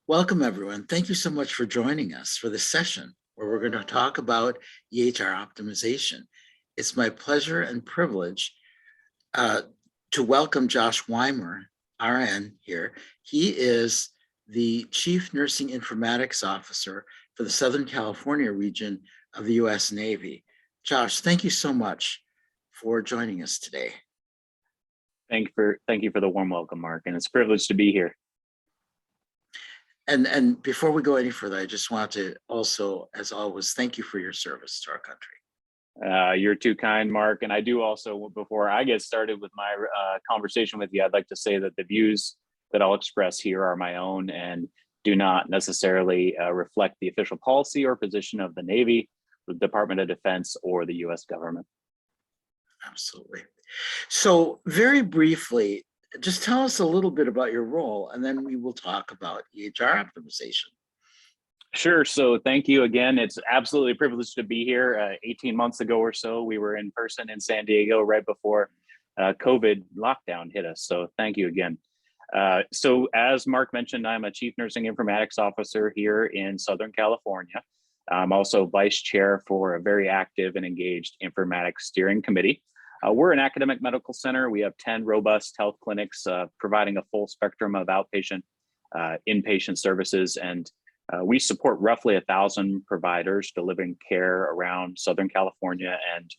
Welcome, everyone. Thank you so much for joining us for this session where we're going to talk about EHR optimization. It's my pleasure and privilege to welcome Josh Weimer, RN here. He is the Chief Nursing Informatics Officer for the Southern California region of the U.S. Navy. Josh, thank you so much for joining us today. Thank you for the warm welcome, Mark, and it's a privilege to be here. And before we go any further, I just want to also, as always, thank you for your service to our country. You're too kind, Mark. And I do also, before I get started with my conversation with you, I'd like to say that the views that I'll express here are my own and do not necessarily reflect the official policy or position of the Navy, the Department of Defense, or the U.S. government. Absolutely. So very briefly, just tell us a little bit about your role, and then we will talk about EHR optimization. Sure. So thank you again. It's absolutely a privilege to be here. 18 months ago or so, we were in person in San Diego right before COVID lockdown hit us. So thank you again. So as Mark mentioned, I'm a Chief Nursing Informatics Officer here in Southern California. I'm also Vice Chair for a very active and engaged Informatics Steering Committee. We're an academic medical center. We have 10 robust health clinics providing a full spectrum of outpatient, inpatient services, and we support roughly 1,000 providers delivering care around Southern California, and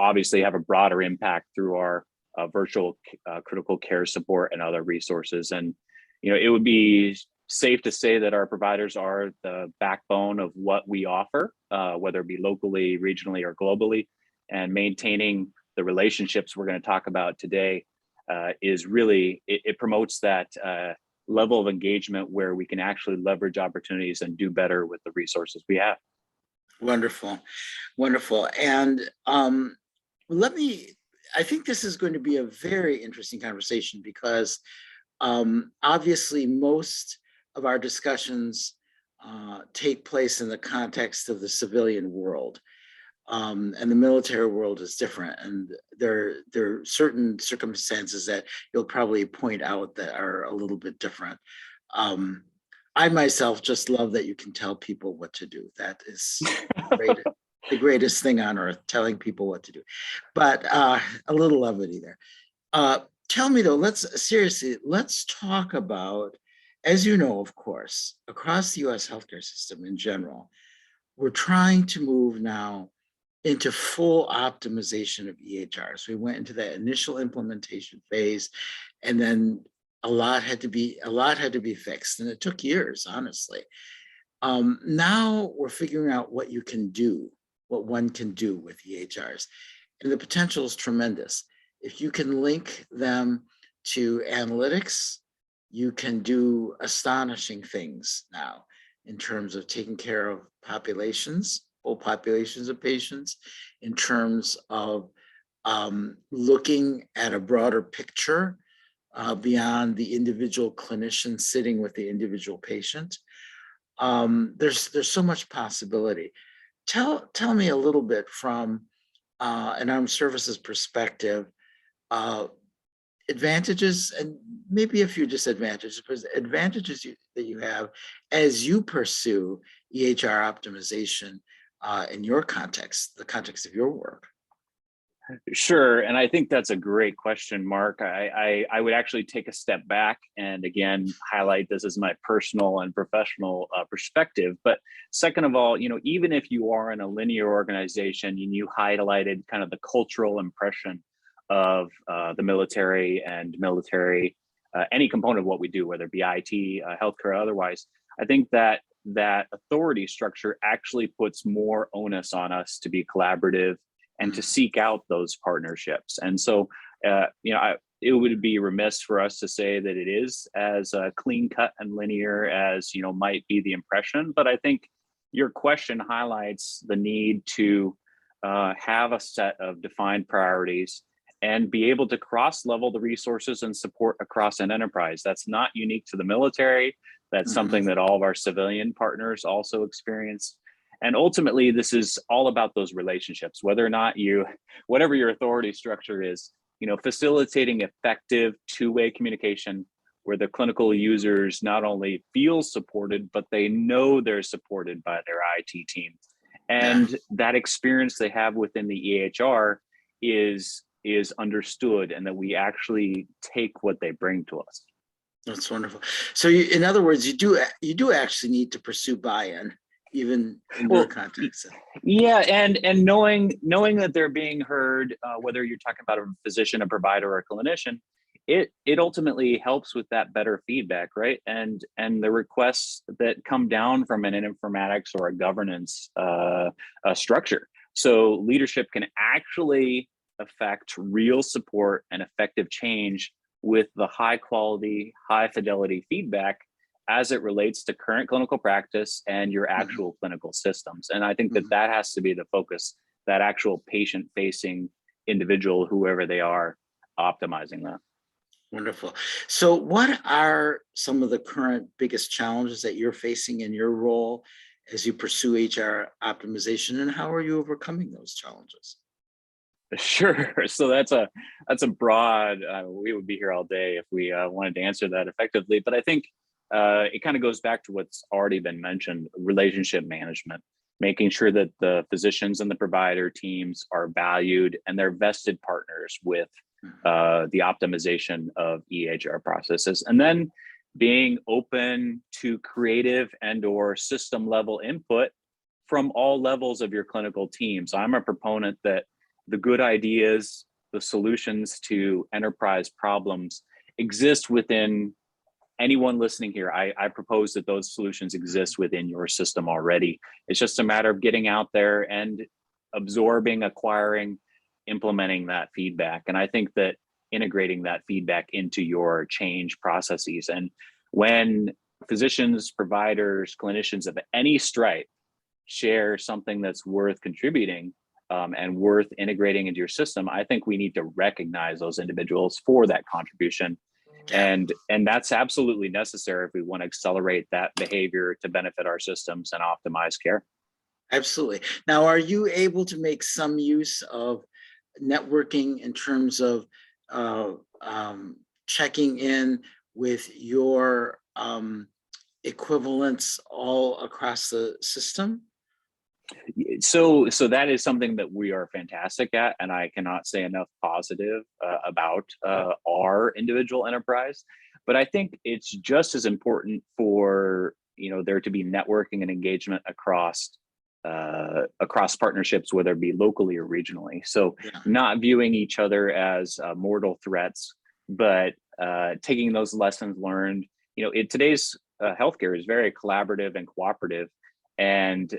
obviously have a broader impact through our virtual critical care support and other resources. And it would be safe to say that our providers are the backbone of what we offer, whether it be locally, regionally, or globally, and maintaining the relationships we're going to talk about today is really, it promotes that level of engagement where we can actually leverage opportunities and do better with the resources we have. Wonderful, wonderful. And I think this is going to be a very interesting conversation because obviously most of our discussions take place in the context of the civilian world. And the military world is different, and there are certain circumstances that you'll probably point out that are a little bit different. I myself just love that you can tell people what to do. That is the greatest thing on earth, telling people what to do. But a little levity there. Tell me though, let's talk about, as you know, of course, across the US healthcare system in general, we're trying to move now into full optimization of EHRs. We went into that initial implementation phase, and then a lot had to be fixed, and it took years, honestly. Now we're figuring out what one can do with EHRs, and the potential is tremendous. If you can link them to analytics, you can do astonishing things now in terms of taking care of whole populations of patients, in terms of looking at a broader picture beyond the individual clinician sitting with the individual patient. There's so much possibility. Tell me a little bit from an armed services perspective, advantages and maybe a few disadvantages, but advantages that you have as you pursue EHR optimization in your context, the context of your work. Sure, and I think that's a great question, Mark. I would actually take a step back and again highlight this as my personal and professional perspective. But second of all, even if you are in a linear organization and you highlighted kind of the cultural impression of the military and any component of what we do, whether it be IT, healthcare, or otherwise, I think that authority structure actually puts more onus on us to be collaborative and to seek out those partnerships. And so, it would be remiss for us to say that it is as clean cut and linear as, might be the impression. But I think your question highlights the need to have a set of defined priorities and be able to cross-level the resources and support across an enterprise. That's not unique to the military. That's something that all of our civilian partners also experience. And ultimately, this is all about those relationships, whether or not whatever your authority structure is, facilitating effective two-way communication where the clinical users not only feel supported, but they know they're supported by their IT team. And that experience they have within the EHR is understood, and that we actually take what they bring to us. That's wonderful. So in other words, you do actually need to pursue buy-in, even in your context. Yeah, and knowing that they're being heard, whether you're talking about a physician, a provider, or a clinician, it ultimately helps with that better feedback, right? And the requests that come down from an informatics or a governance structure. So leadership can actually affect real support and effective change with the high quality, high fidelity feedback as it relates to current clinical practice and your actual clinical systems. And I think that has to be the focus, that actual patient facing individual, whoever they are, optimizing that. Wonderful. So what are some of the current biggest challenges that you're facing in your role as you pursue HR optimization, and how are you overcoming those challenges? Sure. So that's a broad, we would be here all day if we wanted to answer that effectively. But I think it kind of goes back to what's already been mentioned: relationship management, making sure that the physicians and the provider teams are valued and they're vested partners with the optimization of EHR processes, and then being open to creative and or system level input from all levels of your clinical teams. I'm a proponent that the good ideas, the solutions to enterprise problems exist within anyone listening here. I propose that those solutions exist within your system already. It's just a matter of getting out there and absorbing, acquiring, implementing that feedback. And I think that integrating that feedback into your change processes. And when physicians, providers, clinicians of any stripe share something that's worth contributing and worth integrating into your system, I think we need to recognize those individuals for that contribution. And that's absolutely necessary if we want to accelerate that behavior to benefit our systems and optimize care. Absolutely. Now, are you able to make some use of networking in terms of checking in with your equivalents all across the system? So that is something that we are fantastic at, and I cannot say enough positive about our individual enterprise. But I think it's just as important for there to be networking and engagement across partnerships, whether it be locally or regionally. So not viewing each other as mortal threats, but taking those lessons learned. Today's healthcare is very collaborative and cooperative. And,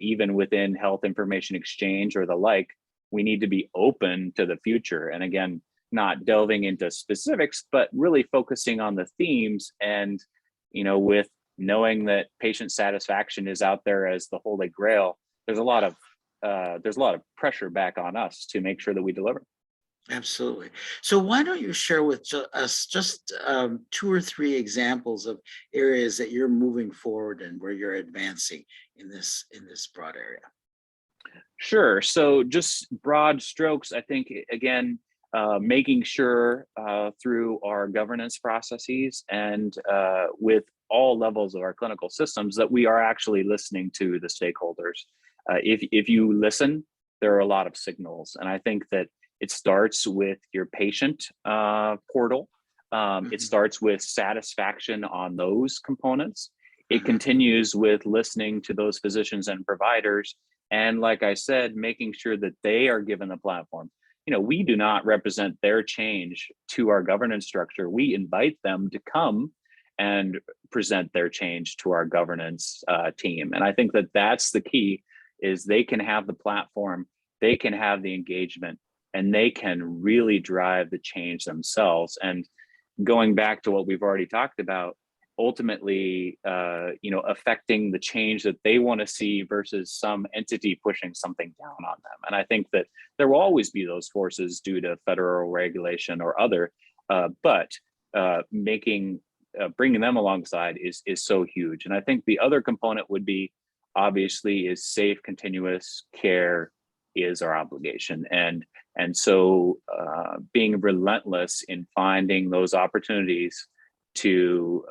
even within health information exchange or the like, we need to be open to the future. And again, not delving into specifics, but really focusing on the themes and, with knowing that patient satisfaction is out there as the holy grail, there's a lot of pressure back on us to make sure that we deliver. Absolutely. So why don't you share with us just 2 or 3 examples of areas that you're moving forward and where you're advancing in this broad area? Sure. So just broad strokes, I think, again, making sure through our governance processes and with all levels of our clinical systems that we are actually listening to the stakeholders. If you listen, there are a lot of signals. And I think that it starts with your patient portal. It starts with satisfaction on those components. It continues with listening to those physicians and providers. And like I said, making sure that they are given the platform. We do not represent their change to our governance structure. We invite them to come and present their change to our governance team. And I think that that's the key, is they can have the platform, they can have the engagement, and they can really drive the change themselves. And going back to what we've already talked about, ultimately, affecting the change that they want to see versus some entity pushing something down on them. And I think that there will always be those forces due to federal regulation or other, but bringing them alongside is so huge. And I think the other component would be, obviously, is safe, continuous care is our obligation. And so being relentless in finding those opportunities to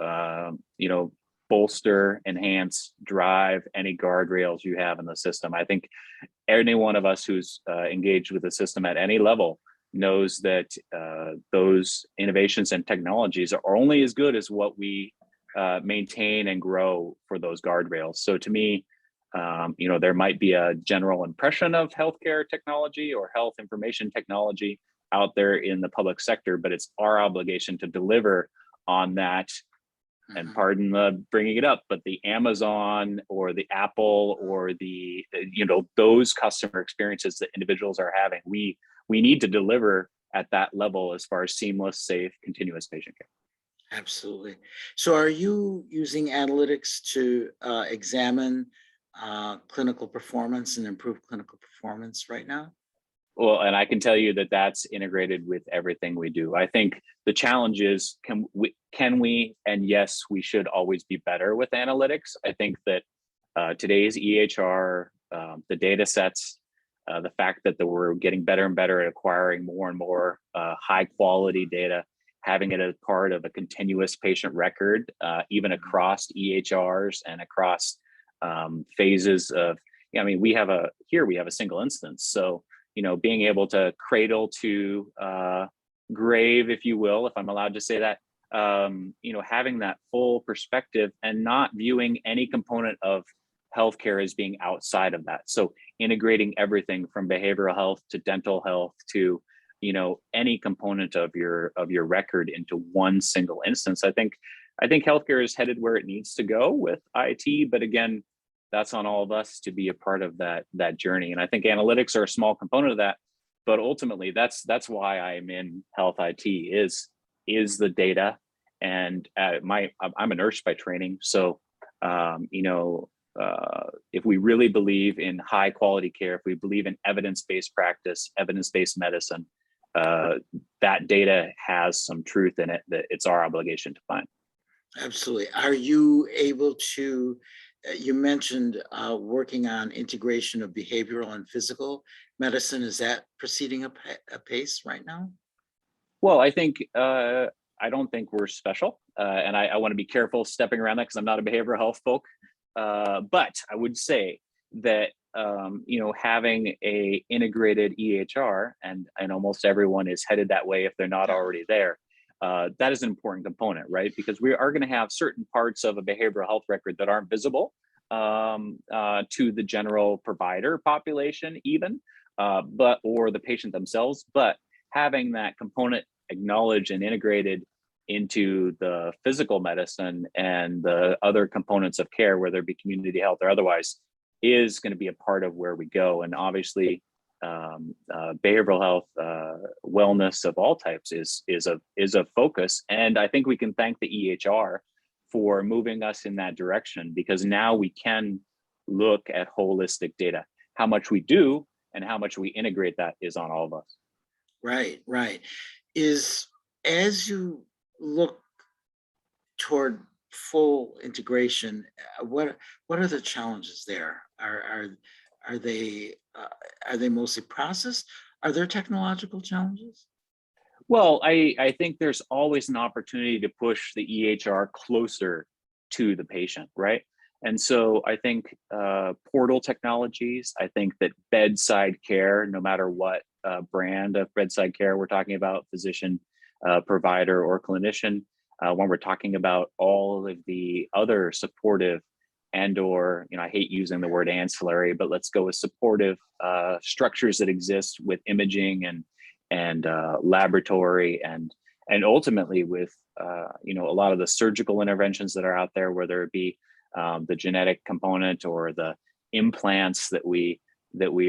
bolster, enhance, drive any guardrails you have in the system. I think any one of us who's engaged with the system at any level knows that those innovations and technologies are only as good as what we maintain and grow for those guardrails. So to me, there might be a general impression of healthcare technology or health information technology out there in the public sector, but it's our obligation to deliver on that. And pardon the bringing it up, but the Amazon or the Apple or the, those customer experiences that individuals are having, we need to deliver at that level as far as seamless, safe, continuous patient care. Absolutely. So are you using analytics to examine clinical performance and improve clinical performance right now? Well, and I can tell you that that's integrated with everything we do. I think the challenge is, can we, and yes, we should always be better with analytics. I think that today's EHR, the data sets, the fact that we're getting better and better at acquiring more and more high quality data, having it as part of a continuous patient record, even across EHRs and across phases of, we have a single instance. So, being able to cradle to grave, if you will, if I'm allowed to say that, having that full perspective and not viewing any component of healthcare as being outside of that. So integrating everything from behavioral health to dental health to, any component of your record into one single instance. I think healthcare is headed where it needs to go with IT, but again, that's on all of us to be a part of that journey. And I think analytics are a small component of that, but ultimately that's why I'm in health IT is the data. And I'm a nurse by training. So, if we really believe in high quality care, if we believe in evidence-based practice, evidence-based medicine, that data has some truth in it that it's our obligation to find. Absolutely. Are you able to, you mentioned working on integration of behavioral and physical medicine. Is that proceeding apace right now? Well, I think, I don't think we're special. And I want to be careful stepping around that because I'm not a behavioral health folk. But I would say that, having a integrated EHR and almost everyone is headed that way if they're not already there. That is an important component, right? Because we are going to have certain parts of a behavioral health record that aren't visible to the general provider population even, or the patient themselves, but having that component acknowledged and integrated into the physical medicine and the other components of care, whether it be community health or otherwise, is going to be a part of where we go. And obviously, behavioral health, wellness of all types is a focus. And I think we can thank the EHR for moving us in that direction, because now we can look at holistic data. How much we do and how much we integrate that is on all of us. Right. As you look toward full integration, what are the challenges there? Are they mostly process? Are there technological challenges? Well, I think there's always an opportunity to push the EHR closer to the patient, right? And so I think portal technologies, I think that bedside care, no matter what brand of bedside care we're talking about, physician, provider, or clinician, when we're talking about all of the other supportive and/or, I hate using the word ancillary, but let's go with supportive structures that exist with imaging and laboratory and ultimately with a lot of the surgical interventions that are out there, whether it be the genetic component or the implants that we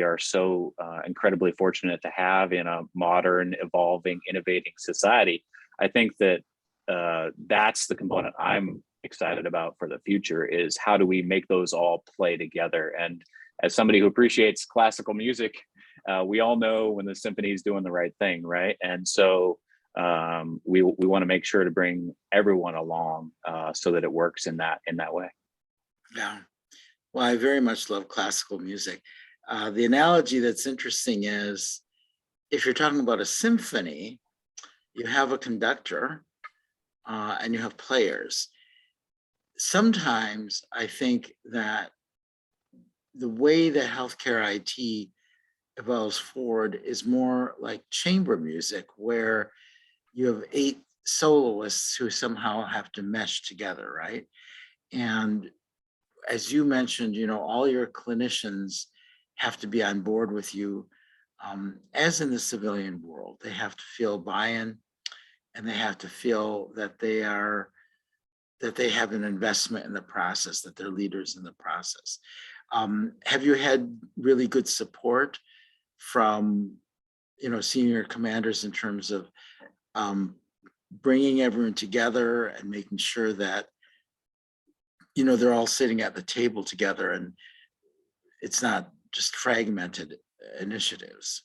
are so incredibly fortunate to have in a modern, evolving, innovating society. I think that that's the component I'm excited about for the future, is how do we make those all play together? And as somebody who appreciates classical music, we all know when the symphony is doing the right thing, right? And so we want to make sure to bring everyone along so that it works in that way. Yeah. Well, I very much love classical music. The analogy that's interesting is, if you're talking about a symphony, you have a conductor and you have players. Sometimes I think that the way that healthcare IT evolves forward is more like chamber music, where you have 8 soloists who somehow have to mesh together, right? And as you mentioned, all your clinicians have to be on board with you. As in the civilian world, they have to feel buy-in, and they have to feel that they have an investment in the process, that they're leaders in the process. Have you had really good support from senior commanders in terms of bringing everyone together and making sure that they're all sitting at the table together and it's not just fragmented initiatives?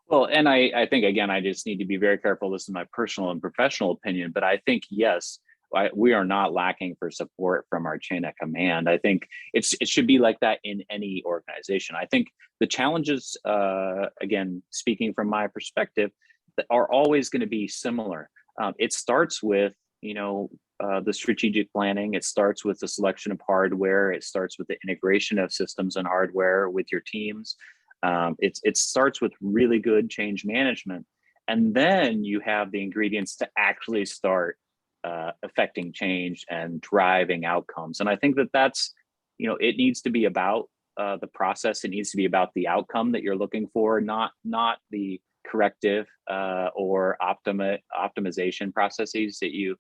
Well, and I think, again, I just need to be very careful. This is my personal and professional opinion, but I think, yes, we are not lacking for support from our chain of command. I think it should be like that in any organization. I think the challenges, again, speaking from my perspective, are always going to be similar. It starts with, the strategic planning. It starts with the selection of hardware. It starts with the integration of systems and hardware with your teams. It starts with really good change management. And then you have the ingredients to actually start affecting change and driving outcomes. And I think that's, it needs to be about the process. It needs to be about the outcome that you're looking for, not the corrective or optimization processes that you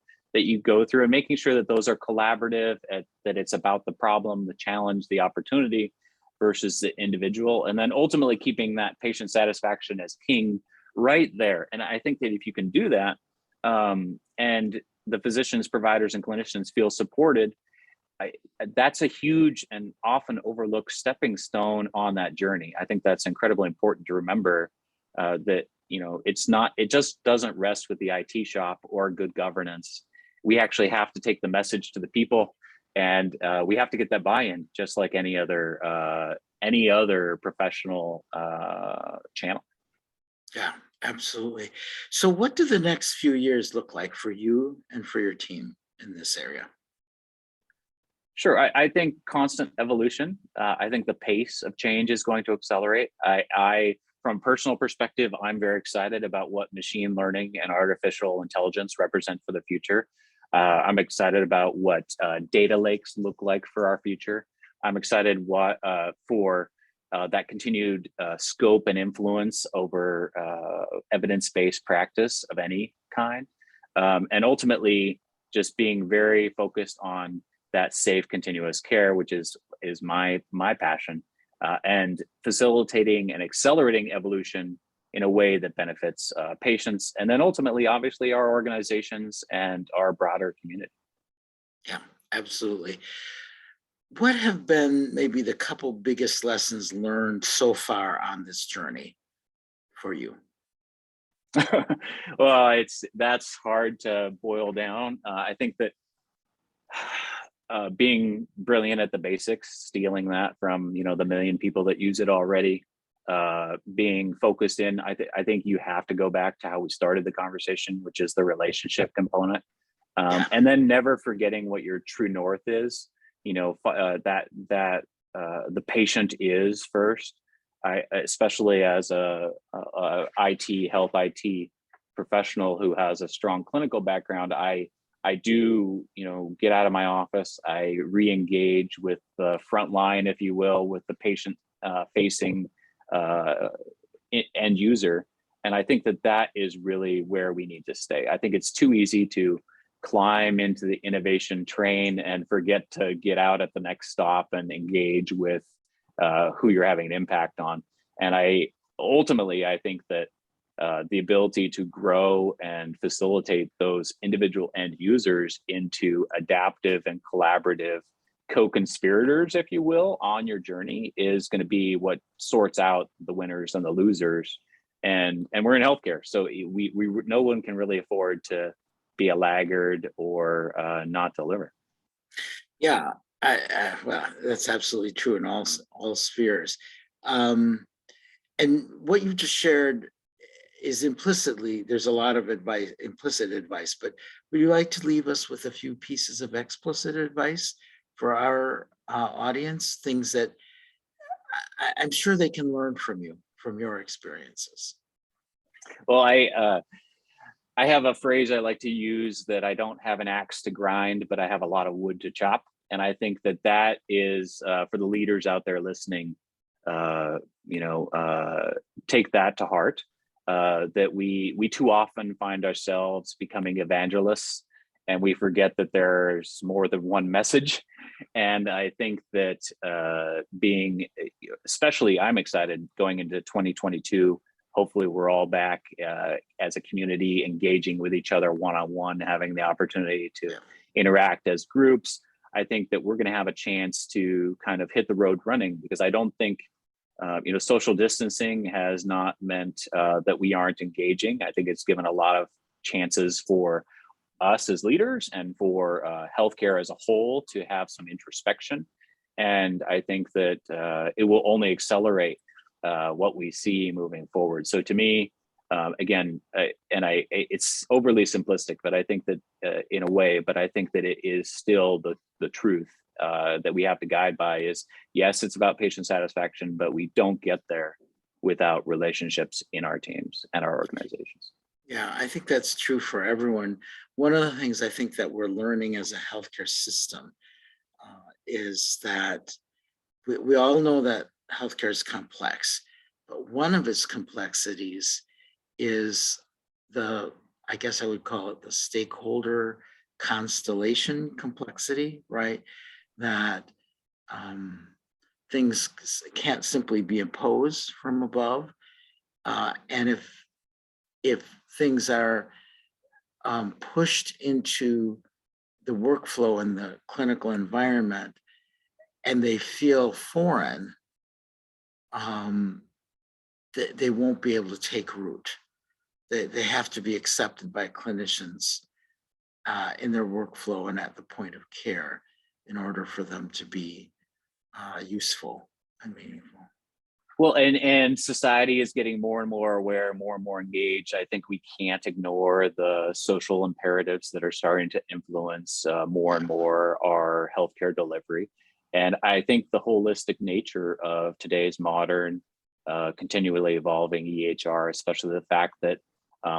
go through, and making sure that those are collaborative, that it's about the problem, the challenge, the opportunity versus the individual, and then ultimately keeping that patient satisfaction as king right there. And I think that if you can do that, and the physicians, providers, and clinicians feel supported, that's a huge and often overlooked stepping stone on that journey. I think that's incredibly important to remember, that it just doesn't rest with the IT shop or good governance. We actually have to take the message to the people, and we have to get that buy-in, just like any other professional channel. Yeah, absolutely. So what do the next few years look like for you and for your team in this area? Sure. I think constant evolution. I think the pace of change is going to accelerate. From a personal perspective, I'm very excited about what machine learning and artificial intelligence represent for the future. I'm excited about what data lakes look like for our future. I'm excited for that continued scope and influence over evidence-based practice of any kind, and ultimately just being very focused on that safe, continuous care, which is my passion, and facilitating and accelerating evolution in a way that benefits patients, and then ultimately, obviously, our organizations and our broader community. Yeah, absolutely. What have been maybe the couple biggest lessons learned so far on this journey for you? Well, that's hard to boil down. I think that being brilliant at the basics, stealing that from the million people that use it already, being focused in. I think you have to go back to how we started the conversation, which is the relationship component, and then never forgetting what your true north is. That the patient is first. Especially as a health IT professional who has a strong clinical background, I do, get out of my office. I re-engage with the front line, if you will, with the patient facing end user. And I think that is really where we need to stay. I think it's too easy to climb into the innovation train and forget to get out at the next stop and engage with who you're having an impact on. And I think that the ability to grow and facilitate those individual end users into adaptive and collaborative co-conspirators, if you will, on your journey is going to be what sorts out the winners and the losers. And we're in healthcare, so we no one can really afford to be a laggard or not deliver. Yeah, well, that's absolutely true in all spheres. And what you just shared, is implicitly, there's a lot of advice, implicit advice, but would you like to leave us with a few pieces of explicit advice for our audience, things that I'm sure they can learn from you, from your experiences? Well, I have a phrase I like to use, that I don't have an axe to grind, but I have a lot of wood to chop. And I think that that is for the leaders out there listening, take that to heart. That we too often find ourselves becoming evangelists, and we forget that there's more than one message. And I think that especially I'm excited going into 2022. Hopefully we're all back as a community, engaging with each other one-on-one, having the opportunity to interact as groups. I think that we're going to have a chance to kind of hit the road running, because I don't think, social distancing has not meant that we aren't engaging. I think it's given a lot of chances for us as leaders and for healthcare as a whole to have some introspection. And I think that it will only accelerate what we see moving forward. So to me, again, it's overly simplistic, but I think that in a way, but I think that it is still the truth that we have to guide by is, yes, it's about patient satisfaction, but we don't get there without relationships in our teams and our organizations. Yeah, I think that's true for everyone. One of the things I think that we're learning as a healthcare system is that we all know that healthcare is complex, but one of its complexities is I guess I would call it the stakeholder constellation complexity, right? That things can't simply be imposed from above. And if things are pushed into the workflow and the clinical environment and they feel foreign, they won't be able to take root. They have to be accepted by clinicians in their workflow and at the point of care in order for them to be useful and meaningful. Well, and society is getting more and more aware, more and more engaged. I think we can't ignore the social imperatives that are starting to influence more and more our healthcare delivery. And I think the holistic nature of today's modern, continually evolving EHR, especially the fact that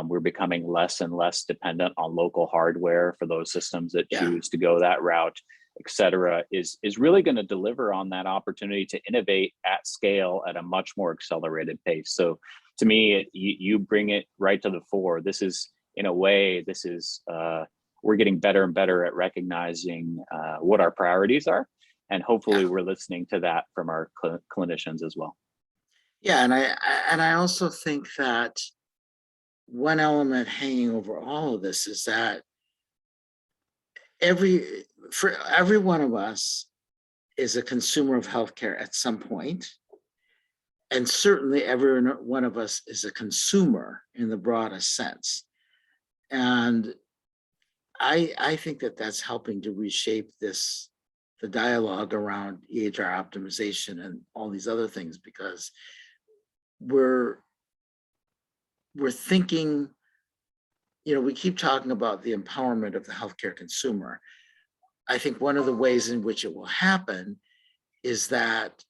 we're becoming less and less dependent on local hardware for those systems that choose to go that route, et cetera, is really going to deliver on that opportunity to innovate at scale at a much more accelerated pace. So to me, you bring it right to the fore. This is, in a way, we're getting better and better at recognizing what our priorities are. And hopefully we're listening to that from our clinicians as well. Yeah, and I also think that one element hanging over all of this is that for every one of us is a consumer of healthcare at some point, and certainly every one of us is a consumer in the broadest sense. And I think that that's helping to reshape the dialogue around EHR optimization and all these other things, because we're thinking, we keep talking about the empowerment of the healthcare consumer. I think one of the ways in which it will happen is that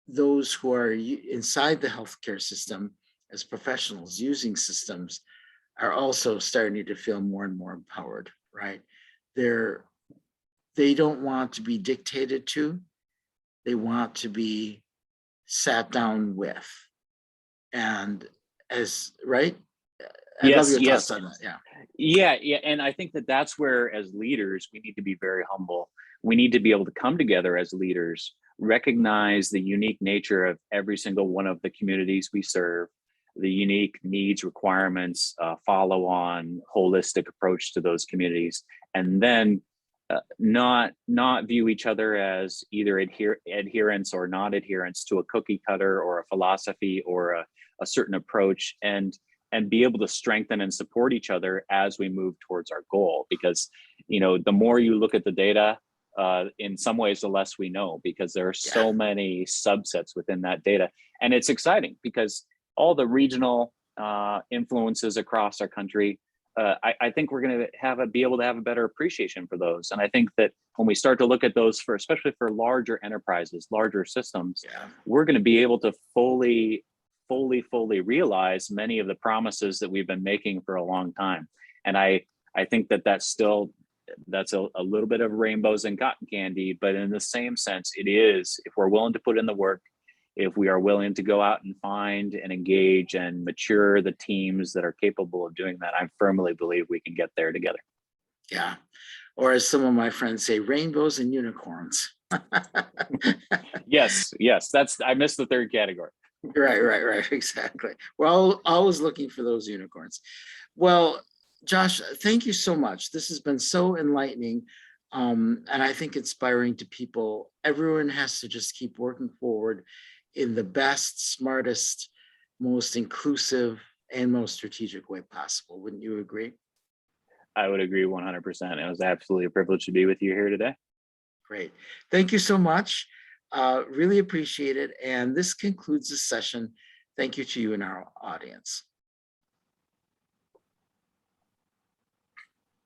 those who are inside the healthcare system as professionals using systems are also starting to feel more and more empowered, right? They don't want to be dictated to, they want to be sat down with. And right? I'd love your thoughts on that. Yeah. And I think that that's where, as leaders, we need to be very humble. We need to be able to come together as leaders, recognize the unique nature of every single one of the communities we serve, the unique needs, requirements, follow on holistic approach to those communities, and then not view each other as either adherents or not adherents to a cookie cutter or a philosophy or a certain approach, and be able to strengthen and support each other as we move towards our goal. Because, the more you look at the data, in some ways, the less we know, because there are so many subsets within that data. And it's exciting because all the regional influences across our country, I think we're going to be able to have a better appreciation for those. And I think that when we start to look at those for, especially for larger enterprises, larger systems, we're going to be able to fully realize many of the promises that we've been making for a long time. And I think that that's a little bit of rainbows and cotton candy, but in the same sense, it is, if we're willing to put in the work, if we are willing to go out and find and engage and mature the teams that are capable of doing that, I firmly believe we can get there together. Yeah. Or as some of my friends say, rainbows and unicorns. Yes. I missed the third category. Right. Exactly. We're always looking for those unicorns. Well, Josh, thank you so much. This has been so enlightening. And I think inspiring to people. Everyone has to just keep working forward in the best, smartest, most inclusive, and most strategic way possible. Wouldn't you agree? I would agree 100%. It was absolutely a privilege to be with you here today. Great. Thank you so much. Really appreciate it. And this concludes the session. Thank you to you and our audience.